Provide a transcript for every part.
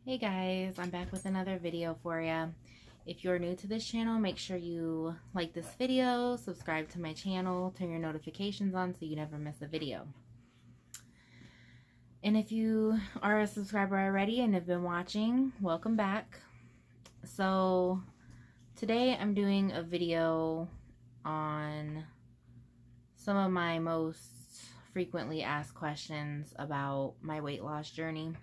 Hey guys, I'm back with another video for you. If you're new to this channel, make sure you like this video, subscribe to my channel, turn your notifications on so you never miss a video. And if you are a subscriber already and have been watching, welcome back. So today I'm doing a video on some of my most frequently asked questions about my weight loss journey.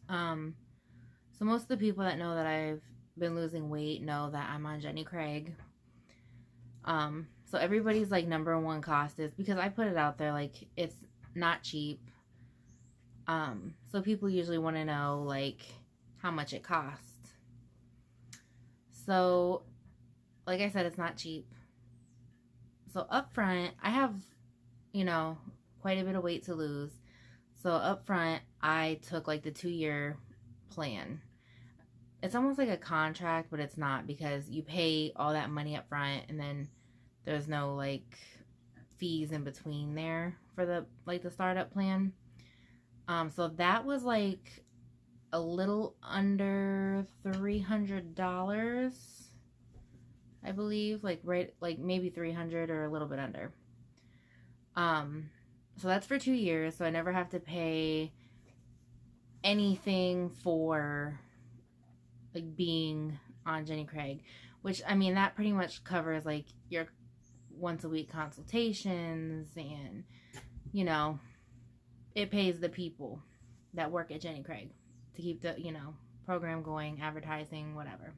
So most of the people that know that I've been losing weight know that I'm on Jenny Craig. So everybody's like number one cost is, because I put it out there, like it's not cheap. So people usually want to know like how much it costs. So like I said, it's not cheap. So up front, I have, quite a bit of weight to lose. So up front, I took like the 2-year plan. It's almost like a contract, but it's not, because you pay all that money up front and then there's no like fees in between there for the startup plan. So that was like a little under $300, I believe, like maybe 300 or a little bit under. So that's for 2 years, so I never have to pay anything for like being on Jenny Craig, which I mean that pretty much covers like your once a week consultations, and it pays the people that work at Jenny Craig to keep the program going, advertising, whatever.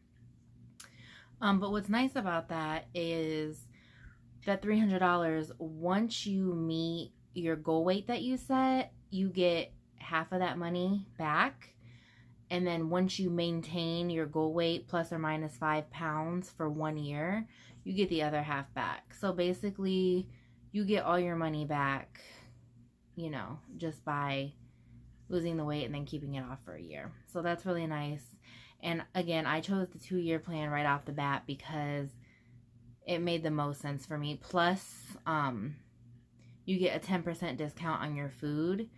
But what's nice about that is that $300, once you meet your goal weight that you set, you get half of that money back. And then once you maintain your goal weight plus or minus 5 pounds for 1 year, you get the other half back. So basically, you get all your money back, just by losing the weight and then keeping it off for a year. So that's really nice. And again, I chose the 2-year plan right off the bat because it made the most sense for me. Plus, you get a 10% discount on your food.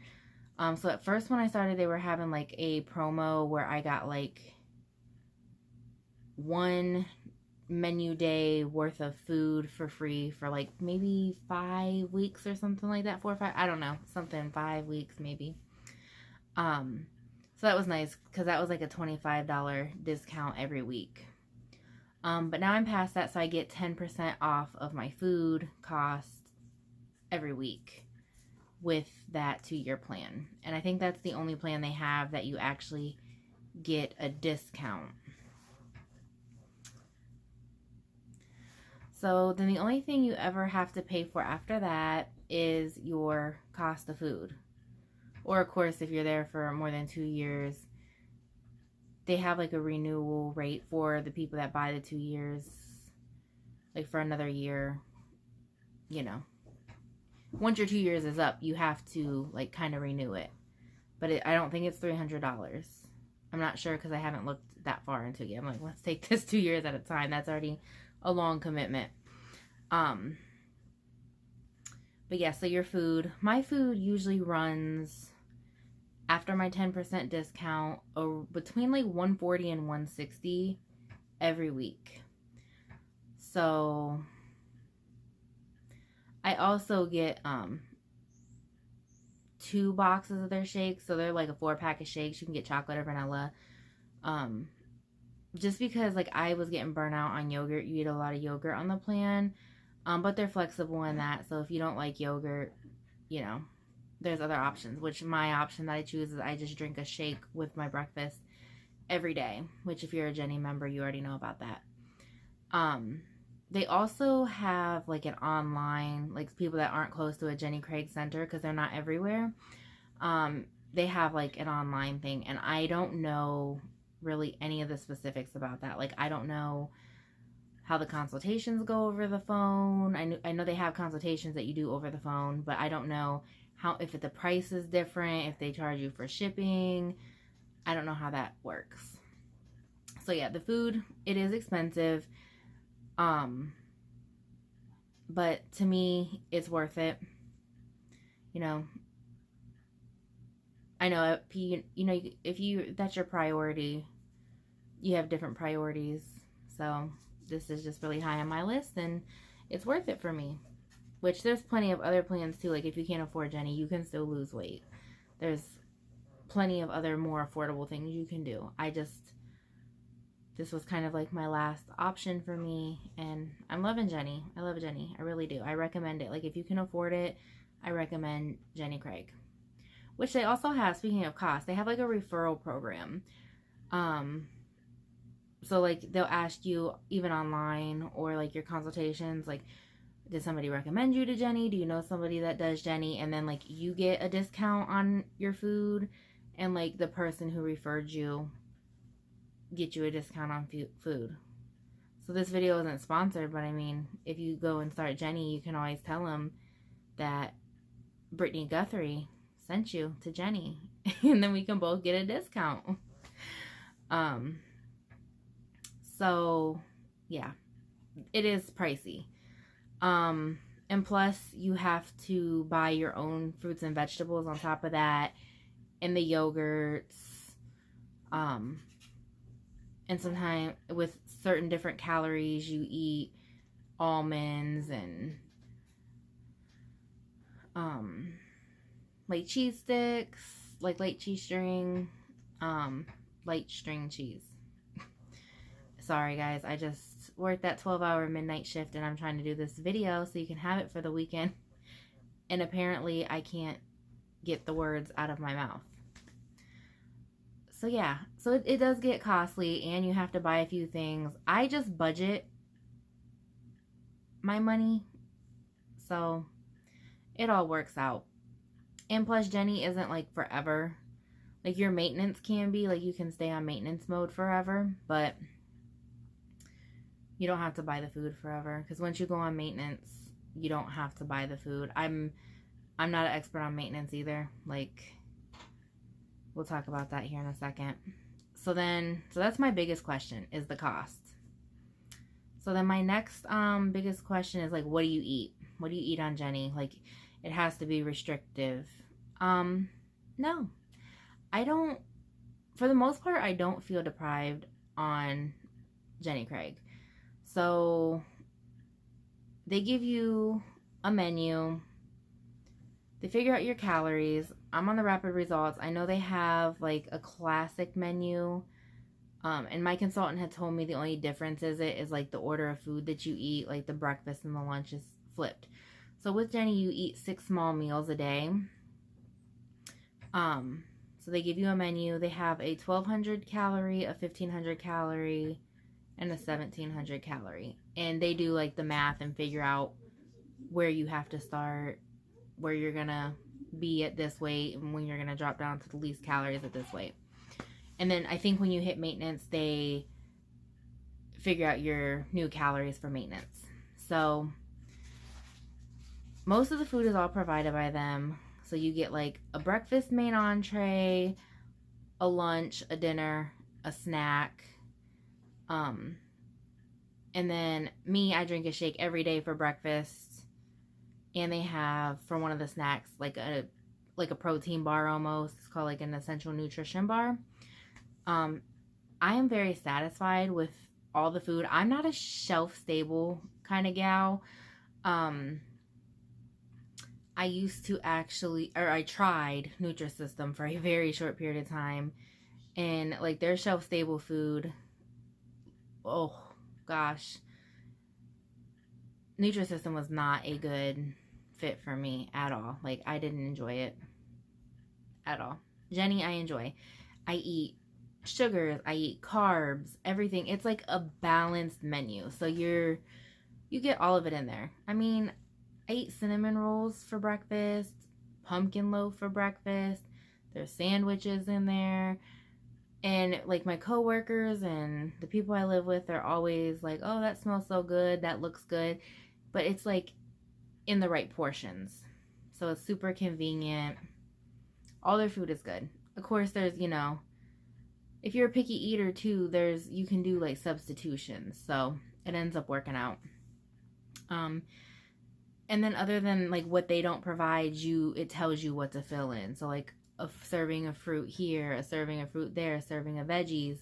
So at first when I started, they were having like a promo where I got like 1 menu day worth of food for free for like maybe 5 weeks or something like that. 4 or 5, I don't know, something, 5 weeks maybe. So that was nice because that was like a $25 discount every week. But now I'm past that, so I get 10% off of my food cost every week with that 2-year plan. And I think that's the only plan they have that you actually get a discount. So then the only thing you ever have to pay for after that is your cost of food. Or of course, if you're there for more than 2 years, they have like a renewal rate for the people that buy the 2 years, like for another year, Once your 2 years is up, you have to like kind of renew it. But I don't think it's $300. I'm not sure because I haven't looked that far into it. I'm like, let's take this 2 years at a time. That's already a long commitment. But yeah, so your food. My food usually runs, after my 10% discount, between like $140 and $160 every week. So I also get 2 boxes of their shakes. So they're like a 4-pack of shakes. You can get chocolate or vanilla. Just because like I was getting burnt out on yogurt. You eat a lot of yogurt on the plan. But they're flexible in that. So if you don't like yogurt, there's other options. Which my option that I choose is I just drink a shake with my breakfast every day. Which if you're a Jenny member, you already know about that. They also have like an online, like people that aren't close to a Jenny Craig center because they're not everywhere. They have like an online thing, and I don't know really any of the specifics about that. Like I don't know how the consultations go over the phone. I know they have consultations that you do over the phone, but I don't know if the price is different, if they charge you for shipping. I don't know how that works. So yeah, the food, it is expensive. But to me, it's worth it. I know if if that's your priority, you have different priorities. So this is just really high on my list, and it's worth it for me. Which there's plenty of other plans too. Like if you can't afford Jenny, you can still lose weight. There's plenty of other more affordable things you can do. This was kind of like my last option for me, and I'm loving Jenny. I love Jenny. I really do. I recommend it. Like if you can afford it, I recommend Jenny Craig. Which they also have, speaking of cost, they have like a referral program. So like they'll ask you even online or like your consultations, like, did somebody recommend you to Jenny? Do you know somebody that does Jenny? And then like you get a discount on your food, and like the person who referred you get you a discount on food. So this video isn't sponsored, but I mean, if you go and start Jenny, you can always tell them that Brittany Guthrie sent you to Jenny, and then we can both get a discount. So yeah, it is pricey. And plus you have to buy your own fruits and vegetables on top of that, and the yogurts, and sometimes with certain different calories you eat almonds and like cheese sticks, like light cheese string, light string cheese. Sorry guys, I just worked that 12-hour midnight shift, and I'm trying to do this video so you can have it for the weekend, and apparently I can't get the words out of my mouth. So yeah, so it does get costly, and you have to buy a few things. I just budget my money, so it all works out. And plus Jenny isn't like forever. Like your maintenance can be, like you can stay on maintenance mode forever, but you don't have to buy the food forever, because once you go on maintenance, you don't have to buy the food. I'm not an expert on maintenance either. Like, we'll talk about that here in a second. So that's my biggest question, is the cost. So then my next biggest question is like, what do you eat? What do you eat on Jenny? Like, it has to be restrictive. No. I don't, for the most part, I don't feel deprived on Jenny Craig. So they give you a menu. They figure out your calories. I'm on the Rapid Results. I know they have like a classic menu. And my consultant had told me the only difference is like the order of food that you eat, like the breakfast and the lunch is flipped. So with Jenny, you eat 6 small meals a day. So they give you a menu. They have a 1,200 calorie, a 1,500 calorie, and a 1,700 calorie. And they do like the math and figure out where you have to start, where you're gonna be at this weight, and when you're gonna drop down to the least calories at this weight. And then I think when you hit maintenance, they figure out your new calories for maintenance. So most of the food is all provided by them. So you get like a breakfast main entree, a lunch, a dinner, a snack. And then me, I drink a shake every day for breakfast. And they have, for one of the snacks, like a protein bar almost. It's called like an essential nutrition bar. I am very satisfied with all the food. I'm not a shelf stable kind of gal. I used to I tried Nutrisystem for a very short period of time, and like their shelf stable food, oh gosh, Nutrisystem was not a good fit for me at all. Like I didn't enjoy it at all. Jenny, I enjoy. I eat sugars, I eat carbs, everything. It's like a balanced menu, so you get all of it in there. I mean, I eat cinnamon rolls for breakfast, pumpkin loaf for breakfast. There's sandwiches in there. And like my coworkers and the people I live with, they're always like, oh, that smells so good, that looks good. But it's like in the right portions. So it's super convenient. All their food is good. Of course, there's, if you're a picky eater too, you can do like substitutions. So it ends up working out. And then other than like what they don't provide you, it tells you what to fill in. So like a serving of fruit here, a serving of fruit there, a serving of veggies.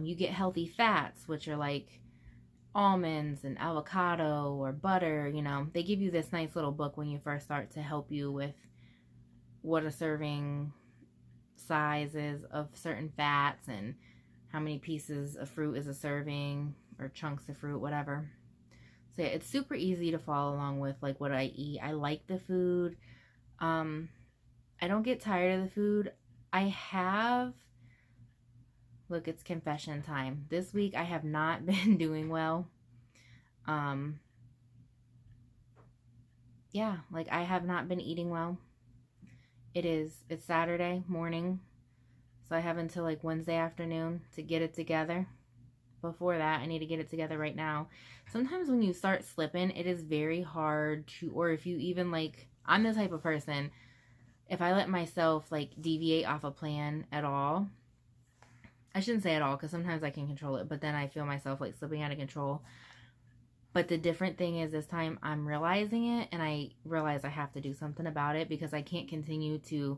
You get healthy fats, which are like almonds and avocado or butter. You know, they give you this nice little book when you first start to help you with what a serving size is of certain fats and how many pieces of fruit is a serving or chunks of fruit, whatever. So yeah, it's super easy to follow along with like what I eat. I like the food. I don't get tired of the food. I have, look, it's confession time. This week I have not been doing well. Yeah, like I have not been eating well. It's Saturday morning, so I have until like Wednesday afternoon to get it together. Before that, I need to get it together right now. Sometimes when you start slipping, it is very hard to, or if you even like, I'm the type of person, if I let myself like deviate off a plan at all, I shouldn't say at all because sometimes I can control it, but then I feel myself like slipping out of control. But the different thing is this time I'm realizing it, and I realize I have to do something about it because I can't continue to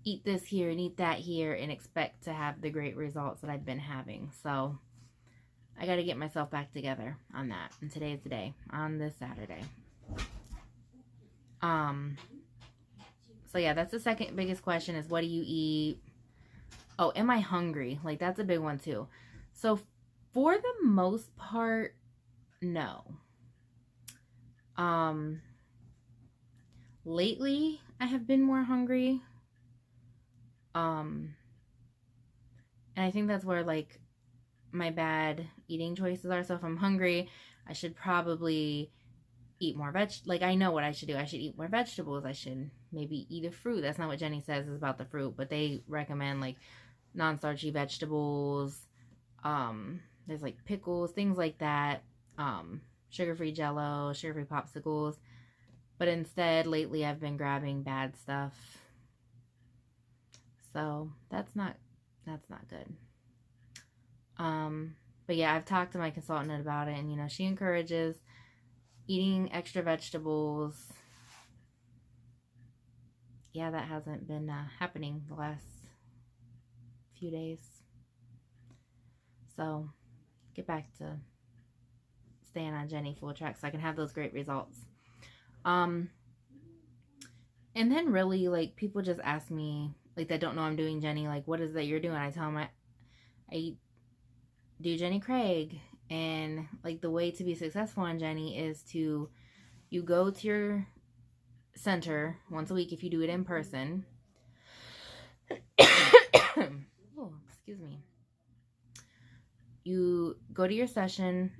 eat this here and eat that here and expect to have the great results that I've been having. So I got to get myself back together on that. And today is the day, on this Saturday. So yeah, that's the second biggest question is what do you eat? Oh, am I hungry? Like that's a big one too. So for the most part, no. Lately I have been more hungry. And I think that's where like my bad eating choices are. So if I'm hungry, I should probably eat more like I know what I should do. I should eat more vegetables. I should maybe eat a fruit. That's not what Jenny says is about the fruit, but they recommend like non-starchy vegetables. There's like pickles, things like that. Sugar-free Jello, sugar-free popsicles. But instead, lately I've been grabbing bad stuff. So that's not good. But yeah, I've talked to my consultant about it, and you know, she encourages eating extra vegetables. Yeah, that hasn't been happening the last few days. So get back to staying on Jenny full track so I can have those great results. And then really like people just ask me like that don't know I'm doing Jenny, like what is that you're doing? I tell them I do Jenny Craig, and like the way to be successful on Jenny is to you go to your center once a week if you do it in person. Oh, excuse me. You go to your session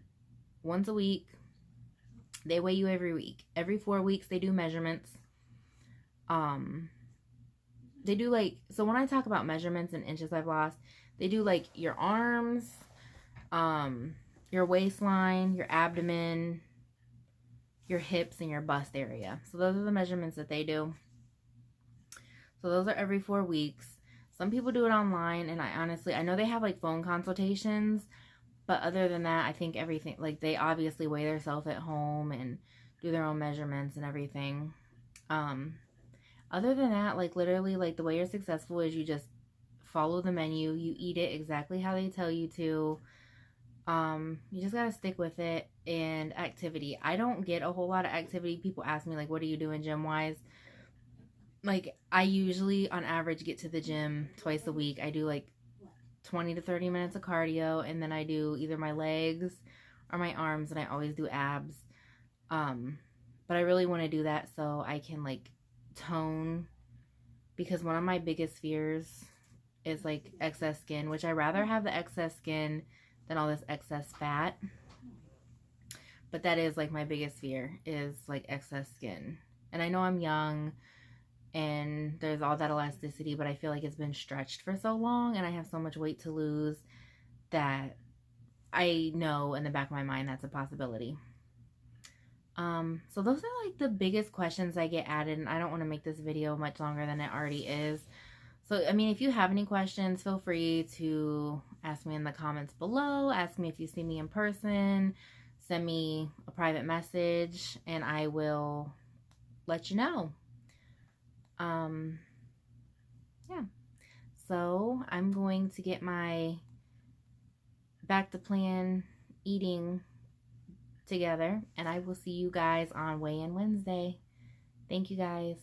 once a week. They weigh you every week. Every 4 weeks they do measurements. They do like, so when I talk about measurements and inches I've lost, they do like your arms, your waistline, your abdomen, your hips, and your bust area. So those are the measurements that they do. So those are every 4 weeks. Some people do it online, and I know they have like phone consultations, but other than that, I think everything, like they obviously weigh themselves at home and do their own measurements and everything. Other than that, like literally, like the way you're successful is you just follow the menu. You eat it exactly how they tell you to. You just gotta stick with it. And activity. I don't get a whole lot of activity. People ask me like, what are you doing gym wise? Like I usually on average get to the gym twice a week. I do like 20 to 30 minutes of cardio, and then I do either my legs or my arms, and I always do abs. But I really want to do that so I can like tone, because one of my biggest fears is like excess skin, which I rather have the excess skin than all this excess fat. But that is like my biggest fear is like excess skin. And I know I'm young and there's all that elasticity, but I feel like it's been stretched for so long and I have so much weight to lose that I know in the back of my mind that's a possibility. So those are like the biggest questions I get added, and I don't want to make this video much longer than it already is. So, I mean, if you have any questions, feel free to ask me in the comments below. Ask me if you see me in person. Send me a private message, and I will let you know. yeah. So I'm going to get my back to plan eating together, and I will see you guys on Weigh In Wednesday. Thank you guys.